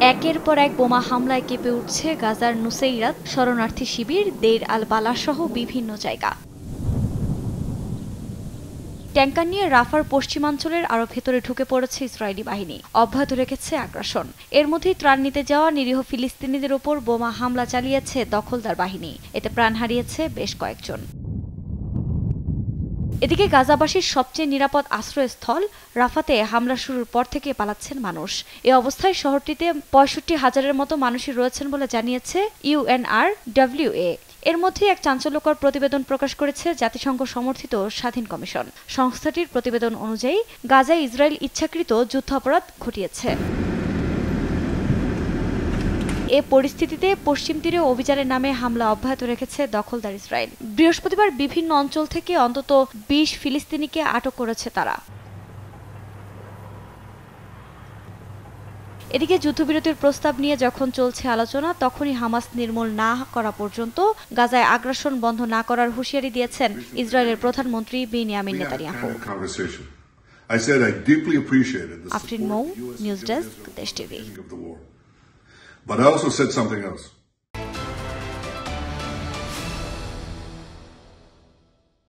একের পর এক বোমা হামলায় কেঁপে উঠছে গাজার নুসেইরাত শরণার্থী শিবির, দেইর আল বালাহ সহ বিভিন্ন জায়গা। ট্যাঙ্কার নিয়ে রাফার পশ্চিমাঞ্চলের আরও ভেতরে ঢুকে পড়েছে ইসরায়েলি বাহিনী, অব্যাহত রেখেছে আগ্রাসন। এর মধ্যেই ত্রাণ নিতে যাওয়া নিরীহ ফিলিস্তিনিদের ওপর বোমা হামলা চালিয়েছে দখলদার বাহিনী, এতে প্রাণ হারিয়েছে বেশ কয়েকজন। এদিকে গাজাবাসীর সবচেয়ে নিরাপদ আশ্রয়স্থল রাফাতে হামলা শুরুর পর থেকে পালাচ্ছেন মানুষ। এ অবস্থায় শহরটিতে ৬৫,০০০-এর মতো মানুষই রয়েছেন বলে জানিয়েছে UNRWA। এর মধ্যে এক চাঞ্চল্যকর প্রতিবেদন প্রকাশ করেছে জাতিসংঘ সমর্থিত স্বাধীন কমিশন। সংস্থাটির প্রতিবেদন অনুযায়ী গাজায় ইসরায়েল ইচ্ছাকৃত যুদ্ধাপরাধ ঘটিয়েছে। এ পরিস্থিতিতে পশ্চিম তীরে অভিযানের নামে হামলা অব্যাহত রেখেছে দখলদার ইসরায়েল। বৃহস্পতিবার বিভিন্ন অঞ্চল থেকে অন্তত ২০ ফিলিস্তিনিকে আটক করেছে তারা। এদিকে যুদ্ধবিরতির প্রস্তাব নিয়ে যখন চলছে আলোচনা, তখনই হামাস নির্মূল না করা পর্যন্ত গাজায় আগ্রাসন বন্ধ না করার হুঁশিয়ারি দিয়েছেন ইসরায়েলের প্রধানমন্ত্রী বেনিয়ামিন নেতানিয়াহু। আফরিন মৌ, নিউজ ডেস্ক, দেশ TV. But I also said something else.